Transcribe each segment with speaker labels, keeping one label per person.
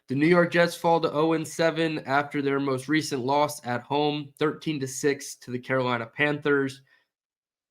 Speaker 1: The New York Jets fall to 0-7 after their most recent loss at home, 13-6 to the Carolina Panthers.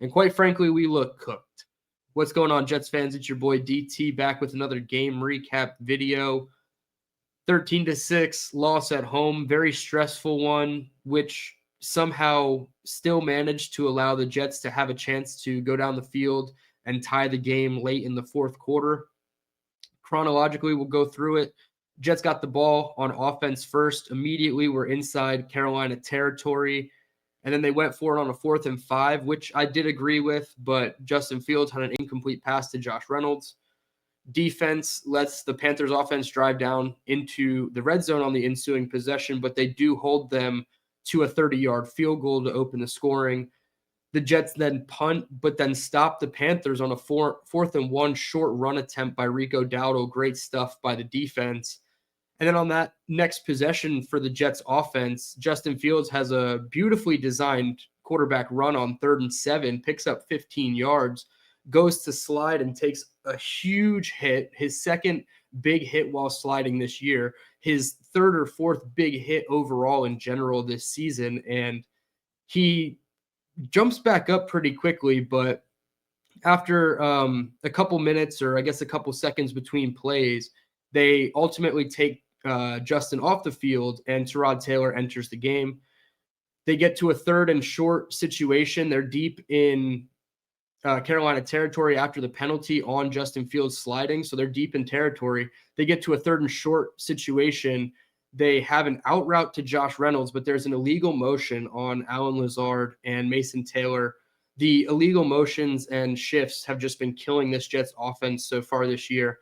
Speaker 1: And quite frankly, we look cooked. What's going on, Jets fans? It's your boy DT back with another game recap video. 13-6 loss at home, very stressful one, which somehow still managed to allow the Jets to have a chance to go down the field and tie the game late in the fourth quarter. Chronologically, we'll go through it. Jets got the ball on offense first. Immediately, we're inside Carolina territory. And then they went for it on a 4th and 5, which I did agree with, but Justin Fields had an incomplete pass to Josh Reynolds. Defense lets the Panthers offense drive down into the red zone on the ensuing possession, but they do hold them to a 30-yard field goal to open the scoring. The Jets then punt, but then stop the Panthers on a 4th and 1 short run attempt by Rico Dowdle. Great stuff by the defense. And then on that next possession for the Jets offense, Justin Fields has a beautifully designed quarterback run on 3rd and 7, picks up 15 yards, goes to slide and takes a huge hit, his second big hit while sliding this year, his 3rd or 4th big hit overall in general this season. And he jumps back up pretty quickly, but after a couple minutes, or I guess a couple seconds between plays, they ultimately take Justin off the field, and Tyrod Taylor enters the game. They get to a 3rd and short situation. They're deep in Carolina territory after the penalty on Justin Fields sliding, so they're deep in territory. They get to a 3rd and short situation. They have an out route to Josh Reynolds, but there's an illegal motion on Allen Lazard and Mason Taylor. The illegal motions and shifts have just been killing this Jets offense so far this year.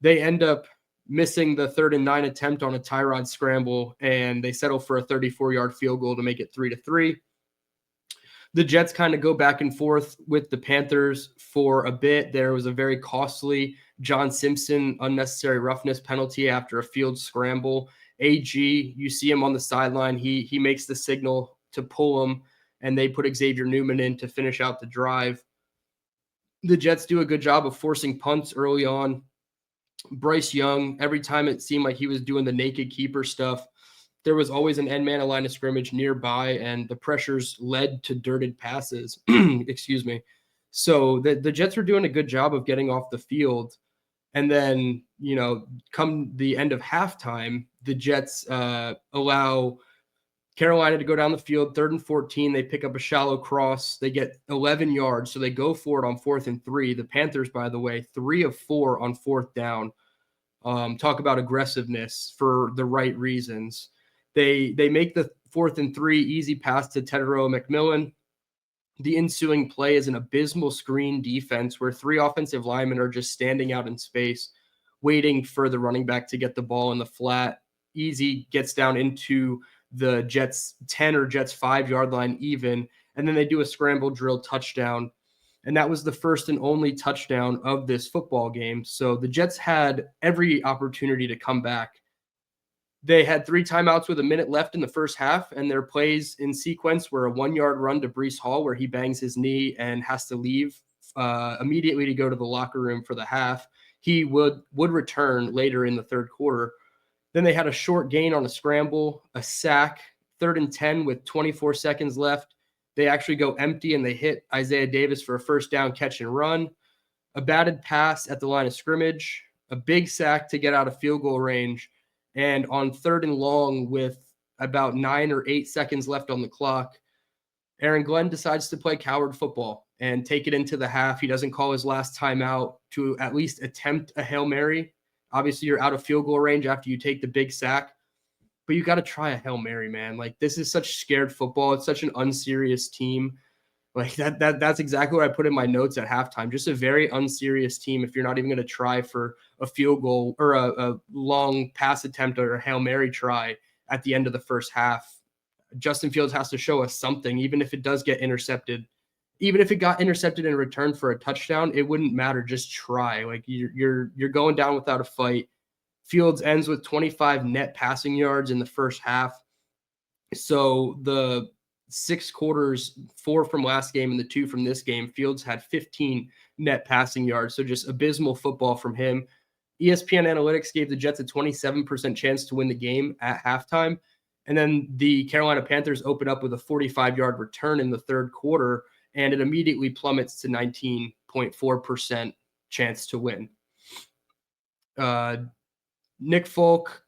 Speaker 1: They end up missing the 3rd and 9 attempt on a Tyrod scramble, and they settle for a 34-yard field goal to make it 3-3. The Jets kind of go back and forth with the Panthers for a bit. There was a very costly John Simpson unnecessary roughness penalty after a field scramble. AG, you see him on the sideline. He makes the signal to pull him, and they put Xavier Newman in to finish out the drive. The Jets do a good job of forcing punts early on. Bryce Young, every time it seemed like he was doing the naked keeper stuff, there was always an end man line of scrimmage nearby, and the pressures led to dirted passes. Excuse me. So the Jets were doing a good job of getting off the field. And then, come the end of halftime, the Jets allow Carolina to go down the field, 3rd and 14. They pick up a shallow cross. They get 11 yards, so they go for it on 4th and 3. The Panthers, by the way, 3 of 4 on 4th down. Talk about aggressiveness for the right reasons. They make the 4th and 3 easy pass to Tedero McMillan. The ensuing play is an abysmal screen defense where 3 offensive linemen are just standing out in space, waiting for the running back to get the ball in the flat. Easy gets down into the Jets 10 or Jets 5-yard line even, and then they do a scramble drill touchdown. And that was the first and only touchdown of this football game. So the Jets had every opportunity to come back. They had 3 timeouts with a minute left in the first half, and their plays in sequence were a 1-yard run to Breece Hall where he bangs his knee and has to leave immediately to go to the locker room for the half. He would return later in the 3rd quarter. Then they had a short gain on a scramble, a sack, 3rd and 10 with 24 seconds left. They actually go empty, and they hit Isaiah Davis for a 1st down catch and run, a batted pass at the line of scrimmage, a big sack to get out of field goal range, and on 3rd and long with about 9 or 8 seconds left on the clock, Aaron Glenn decides to play coward football and take it into the half. He doesn't call his last timeout to at least attempt a Hail Mary. Obviously, you're out of field goal range after you take the big sack, but you got to try a Hail Mary, man. Like, this is such scared football. It's such an unserious team. Like, that's exactly what I put in my notes at halftime. Just a very unserious team if you're not even going to try for a field goal or a long pass attempt or a Hail Mary try at the end of the first half. Justin Fields has to show us something, even if it does get intercepted. Even if it got intercepted in return for a touchdown, it wouldn't matter. Just try. Like, you're going down without a fight. Fields ends with 25 net passing yards in the first half. So the 6 quarters, 4 from last game and the 2 from this game, Fields had 15 net passing yards. So just abysmal football from him. ESPN Analytics gave the Jets a 27% chance to win the game at halftime. And then the Carolina Panthers opened up with a 45-yard return in the third quarter, and it immediately plummets to 19.4% chance to win. Nick Folk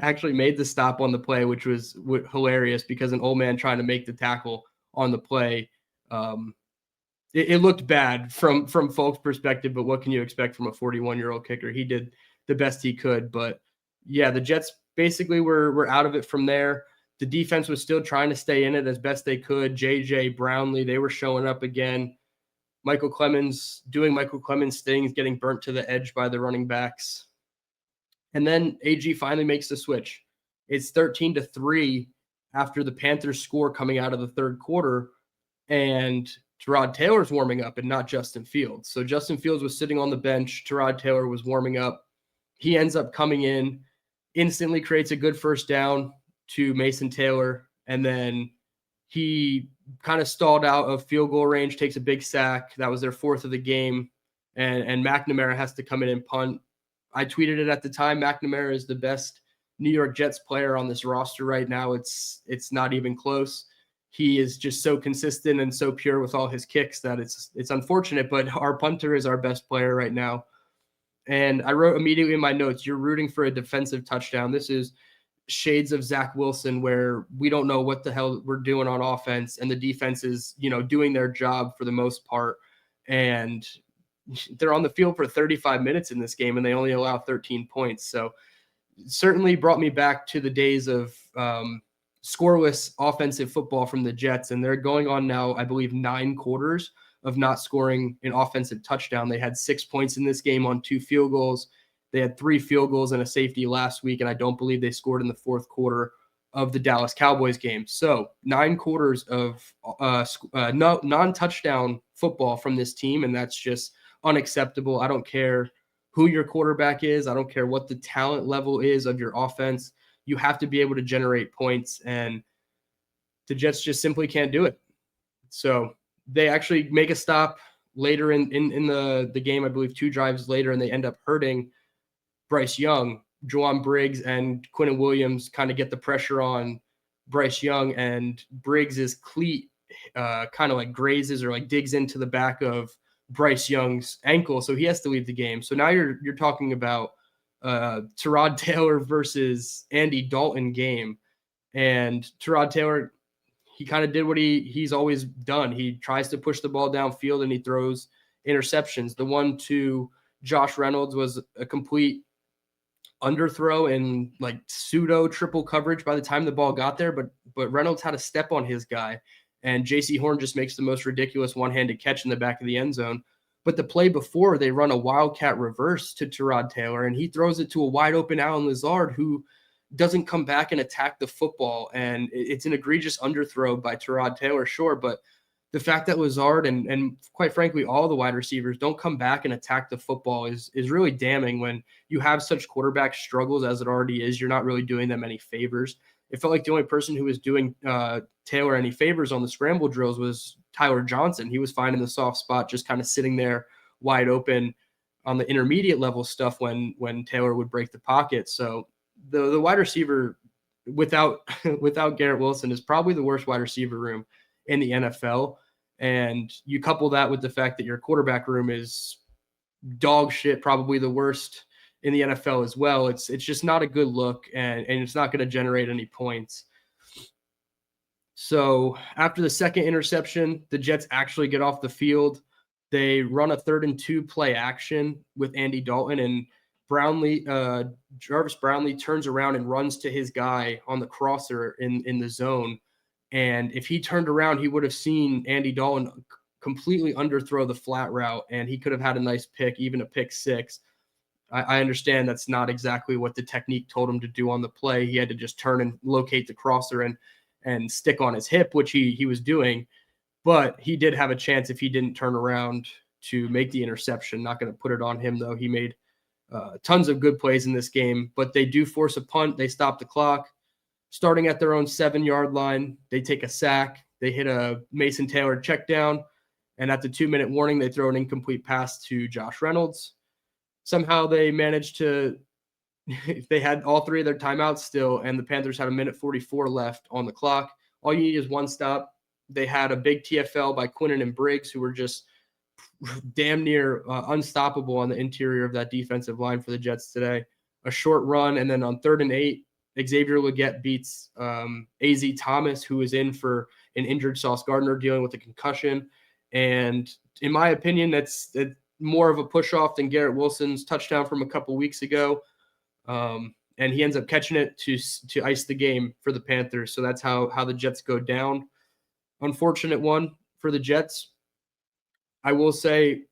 Speaker 1: actually made the stop on the play, which was hilarious because an old man trying to make the tackle on the play. It looked bad from Folk's perspective, but what can you expect from a 41-year-old kicker? He did the best he could, but yeah, the Jets basically were out of it from there. The defense was still trying to stay in it as best they could. JJ, Brownlee, they were showing up again. Michael Clemens doing Michael Clemens things, getting burnt to the edge by the running backs. And then AG finally makes the switch. It's 13-3 after the Panthers score coming out of the third quarter, and Tyrod Taylor's warming up and not Justin Fields. So Justin Fields was sitting on the bench. Tyrod Taylor was warming up. He ends up coming in, instantly creates a good first down to Mason Taylor, and then he kind of stalled out of field goal range, takes a big sack. That was their fourth of the game, and McNamara has to come in and punt. I tweeted it at the time. McNamara is the best New York Jets player on this roster right now. It's not even close. He is just so consistent and so pure with all his kicks that it's unfortunate, but our punter is our best player right now. And I wrote immediately in my notes, you're rooting for a defensive touchdown. This is shades of Zach Wilson, where we don't know what the hell we're doing on offense, and the defense is, doing their job for the most part. And they're on the field for 35 minutes in this game, and they only allow 13 points. So certainly brought me back to the days of scoreless offensive football from the Jets, and they're going on now, I believe, 9 quarters of not scoring an offensive touchdown. They had 6 points in this game on 2 field goals. They had 3 field goals and a safety last week, and I don't believe they scored in the fourth quarter of the Dallas Cowboys game. So 9 quarters of non-touchdown football from this team, and that's just unacceptable. I don't care who your quarterback is. I don't care what the talent level is of your offense. You have to be able to generate points, and the Jets just simply can't do it. So they actually make a stop later in the game, I believe 2 drives later, and they end up hurting Bryce Young. Juwan Briggs and Quinnen Williams kind of get the pressure on Bryce Young, and Briggs's cleat kind of like grazes or like digs into the back of Bryce Young's ankle, so he has to leave the game. So now you're talking about Tyrod Taylor versus Andy Dalton game, and Tyrod Taylor, he kind of did what he's always done. He tries to push the ball downfield and he throws interceptions. The one to Josh Reynolds was a complete underthrow and like pseudo triple coverage by the time the ball got there, but Reynolds had a step on his guy, and JC Horn just makes the most ridiculous one-handed catch in the back of the end zone. But the play before, they run a wildcat reverse to Tyrod Taylor, and he throws it to a wide open Allen Lazard, who doesn't come back and attack the football. And it's an egregious underthrow by Tyrod Taylor, sure, but the fact that Lazard and quite frankly all the wide receivers don't come back and attack the football is really damning. When you have such quarterback struggles as it already is, you're not really doing them any favors. It felt like the only person who was doing Taylor any favors on the scramble drills was Tyler Johnson. He was finding the soft spot, just kind of sitting there wide open on the intermediate level stuff when Taylor would break the pocket. So the wide receiver without Garrett Wilson is probably the worst wide receiver room in the NFL. And you couple that with the fact that your quarterback room is dog shit, probably the worst in the NFL as well. It's just not a good look, and it's not going to generate any points. So after the second interception, the Jets actually get off the field. They run a 3rd and 2 play action with Andy Dalton, and Jarvis Brownlee turns around and runs to his guy on the crosser in the zone. And if he turned around, he would have seen Andy Dalton completely underthrow the flat route, and he could have had a nice pick, even a pick 6. I understand that's not exactly what the technique told him to do on the play. He had to just turn and locate the crosser and stick on his hip, which he was doing. But he did have a chance if he didn't turn around to make the interception. Not going to put it on him, though. He made tons of good plays in this game, but they do force a punt. They stop the clock. Starting at their own 7-yard line, they take a sack. They hit a Mason Taylor check down, and at the 2-minute warning, they throw an incomplete pass to Josh Reynolds. somehow they managed to they had all three of their timeouts still, and the Panthers had 1:44 left on the clock. All you need is one stop. They had a big TFL by Quinnen and Briggs, who were just damn near unstoppable on the interior of that defensive line for the Jets today. A short run, and then on 3rd and 8, Xavier Legette beats A.Z. Thomas, who is in for an injured Sauce Gardner dealing with a concussion. And in my opinion, that's more of a push-off than Garrett Wilson's touchdown from a couple weeks ago. And he ends up catching it to ice the game for the Panthers. So that's how the Jets go down. Unfortunate one for the Jets. I will say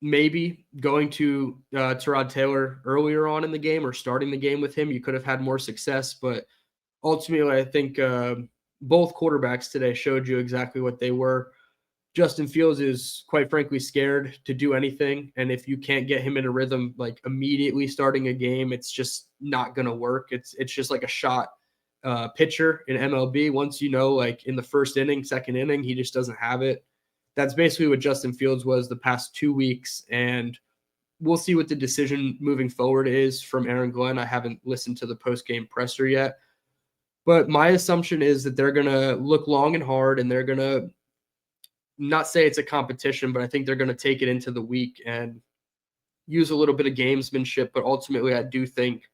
Speaker 1: maybe going to Tyrod Taylor earlier on in the game or starting the game with him, you could have had more success. But ultimately, I think both quarterbacks today showed you exactly what they were. Justin Fields is quite frankly scared to do anything. And if you can't get him in a rhythm, like immediately starting a game, it's just not going to work. It's just like a shot pitcher in MLB. Once you know, like in the first inning, second inning, he just doesn't have it. That's basically what Justin Fields was the past 2 weeks. And we'll see what the decision moving forward is from Aaron Glenn. I haven't listened to the post-game presser yet. But my assumption is that they're going to look long and hard, and they're going to not say it's a competition, but I think they're going to take it into the week and use a little bit of gamesmanship. But ultimately, I do think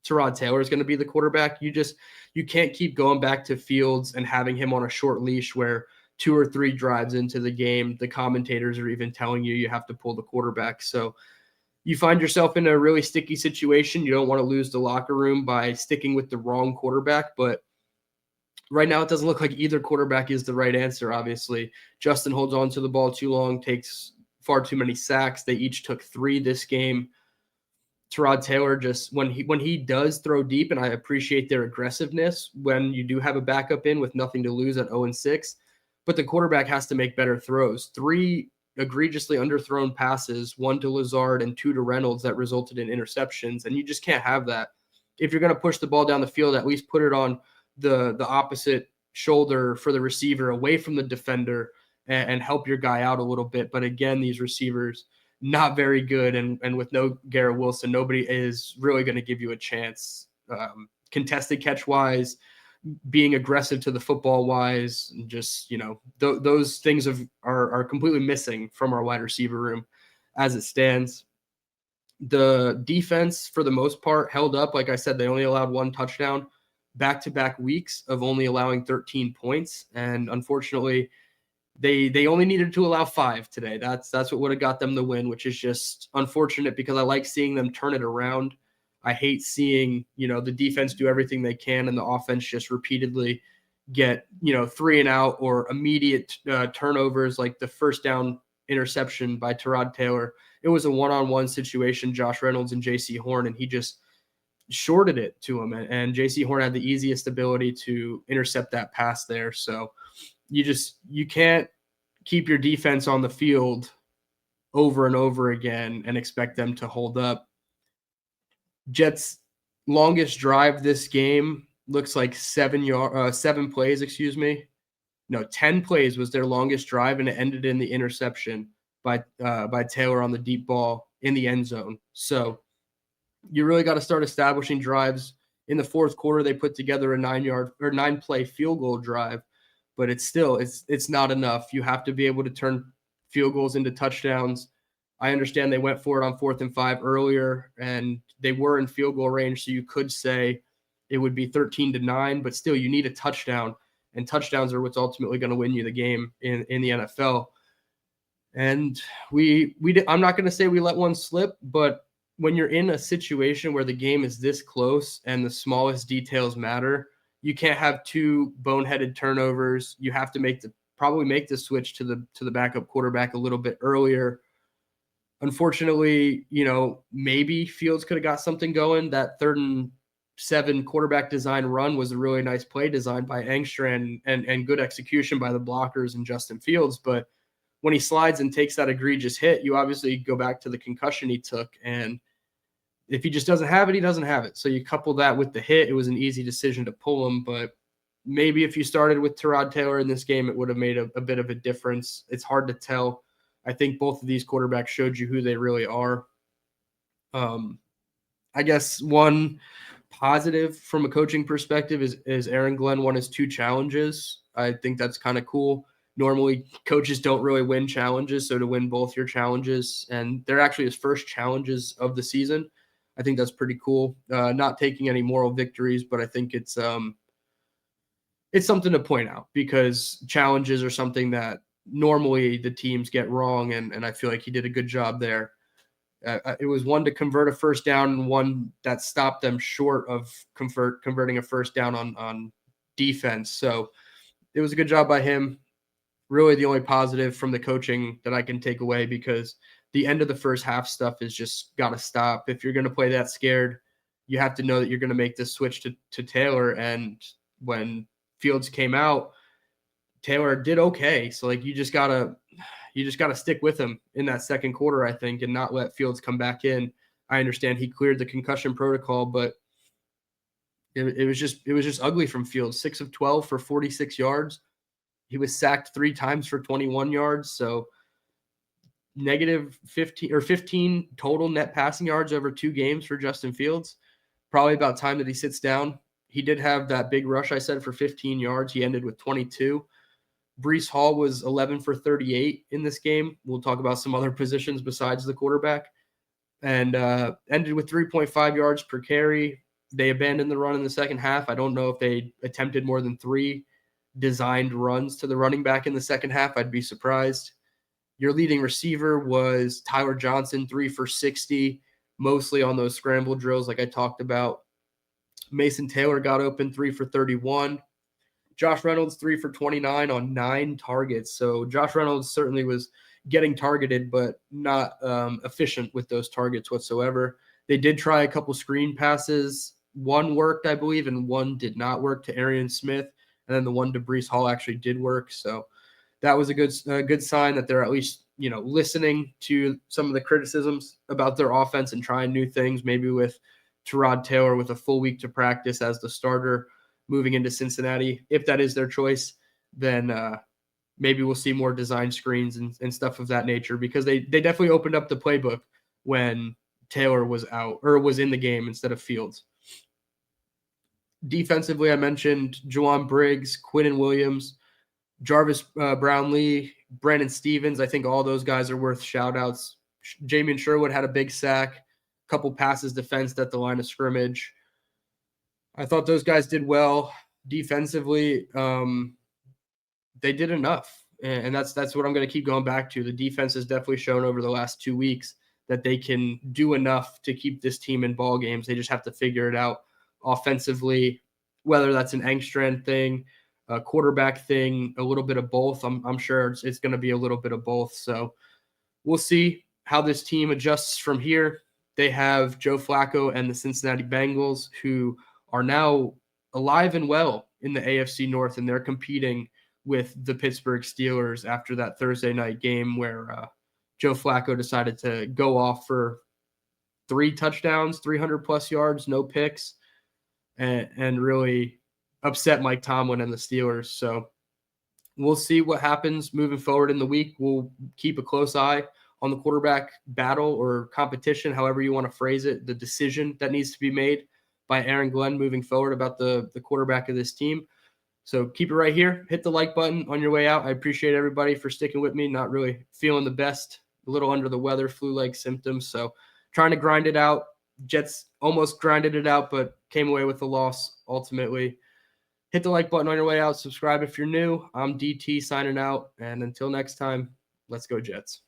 Speaker 1: Tyrod Taylor is going to be the quarterback. You can't keep going back to Fields and having him on a short leash where 2 or 3 drives into the game, the commentators are even telling you have to pull the quarterback. So you find yourself in a really sticky situation. You don't want to lose the locker room by sticking with the wrong quarterback, but right now it doesn't look like either quarterback is the right answer, obviously. Justin holds on to the ball too long, takes far too many sacks. They each took 3 this game. Tyrod Taylor, just when he does throw deep, and I appreciate their aggressiveness when you do have a backup in with nothing to lose at 0-6, but the quarterback has to make better throws. 3 egregiously underthrown passes, 1 to Lazard and 2 to Reynolds that resulted in interceptions, and you just can't have that. If you're going to push the ball down the field, at least put it on the opposite shoulder for the receiver, away from the defender, and help your guy out a little bit. But again, these receivers, not very good, and with no Garrett Wilson, nobody is really going to give you a chance. Contested catch-wise, being aggressive to the football wise, just, those things are completely missing from our wide receiver room as it stands. The defense, for the most part, held up. Like I said, they only allowed 1 touchdown, back-to-back weeks of only allowing 13 points. And unfortunately, they only needed to allow 5 today. That's what would have got them the win, which is just unfortunate because I like seeing them turn it around. I hate seeing, the defense do everything they can and the offense just repeatedly get, 3 and out or immediate turnovers, like the first down interception by Tyrod Taylor. It was a one-on-one situation, Josh Reynolds and J.C. Horn, and he just shorted it to him. And J.C. Horn had the easiest ability to intercept that pass there. So you can't keep your defense on the field over and over again and expect them to hold up. Jets' longest drive this game looks like 7 plays, 10 plays was their longest drive, and it ended in the interception by Taylor on the deep ball in the end zone. So you really got to start establishing drives. In the fourth quarter, they put together a 9-play field goal drive, but it's not enough. You have to be able to turn field goals into touchdowns. I understand they went for it on 4th and 5 earlier, and they were in field goal range, so you could say it would be 13-9, but still you need a touchdown, and touchdowns are what's ultimately going to win you the game in the NFL. And I'm not going to say we let one slip, but when you're in a situation where the game is this close and the smallest details matter, you can't have 2 boneheaded turnovers. You have to probably make the switch to the backup quarterback a little bit earlier. Unfortunately, maybe Fields could have got something going. That 3rd and 7 quarterback design run was a really nice play design by Engstrand and good execution by the blockers and Justin Fields. But when he slides and takes that egregious hit, you obviously go back to the concussion he took. And if he just doesn't have it, he doesn't have it. So you couple that with the hit, it was an easy decision to pull him. But maybe if you started with Tyrod Taylor in this game, it would have made a bit of a difference. It's hard to tell. I think both of these quarterbacks showed you who they really are. I guess one positive from a coaching perspective is Aaron Glenn won his 2 challenges. I think that's kind of cool. Normally, coaches don't really win challenges, so to win both your challenges, and they're actually his first challenges of the season, I think that's pretty cool. Not taking any moral victories, but I think it's something to point out because challenges are something that normally the teams get wrong, and I feel like he did a good job there. It was one to convert a first down and one that stopped them short of converting a first down on defense. So it was a good job by him. Really, the only positive from the coaching that I can take away, because the end of the first half stuff is just got to stop. If you're going to play that scared, you have to know that you're going to make this switch to Taylor. And when Fields came out, Taylor did okay. So like you just gotta stick with him in that second quarter, I think, and not let Fields come back in. I understand he cleared the concussion protocol, but it was just ugly from Fields. 6 of 12 for 46 yards. He was sacked 3 times for 21 yards. So negative 15 total net passing yards over 2 games for Justin Fields. Probably about time that he sits down. He did have that big rush I said for 15 yards. He ended with 22. Breece Hall was 11 for 38 in this game. We'll talk about some other positions besides the quarterback. And ended with 3.5 yards per carry. They abandoned the run in the second half. I don't know if they attempted more than 3 designed runs to the running back in the second half. I'd be surprised. Your leading receiver was Tyler Johnson, 3 for 60, mostly on those scramble drills like I talked about. Mason Taylor got open, 3 for 31. Josh Reynolds, 3 for 29 on 9 targets. So Josh Reynolds certainly was getting targeted, but not efficient with those targets whatsoever. They did try a couple screen passes. One worked, I believe, and one did not work to Arian Smith. And then the one to Breece Hall actually did work. So that was a good sign that they're at least, listening to some of the criticisms about their offense and trying new things, maybe with Tyrod Taylor with a full week to practice as the starter moving into Cincinnati. If that is their choice, then maybe we'll see more design screens and stuff of that nature, because they definitely opened up the playbook when Taylor was out or was in the game instead of Fields. Defensively, I mentioned Juwan Briggs, Quinnen Williams, Jarvis Brownlee, Brandon Stevens. I think all those guys are worth shout-outs. Jamian Sherwood had a big sack, a couple passes defensed at the line of scrimmage. I thought those guys did well defensively. They did enough, and that's what I'm going to keep going back to. The defense has definitely shown over the last 2 weeks that they can do enough to keep this team in ball games. They just have to figure it out offensively, whether that's an Engstrand thing, a quarterback thing, a little bit of both. I'm sure it's going to be a little bit of both. So we'll see how this team adjusts from here. They have Joe Flacco and the Cincinnati Bengals, who are now alive and well in the AFC North, and they're competing with the Pittsburgh Steelers after that Thursday night game where Joe Flacco decided to go off for 3 touchdowns, 300-plus yards, no picks, and really upset Mike Tomlin and the Steelers. So we'll see what happens moving forward in the week. We'll keep a close eye on the quarterback battle or competition, however you want to phrase it, the decision that needs to be made by Aaron Glenn moving forward about the quarterback of this team. So keep it right here. Hit the like button on your way out. I appreciate everybody for sticking with me. Not really feeling the best, a little under the weather, flu-like symptoms. So trying to grind it out. Jets almost grinded it out, but came away with the loss ultimately. Hit the like button on your way out. Subscribe if you're new. I'm DT signing out. And until next time, let's go Jets.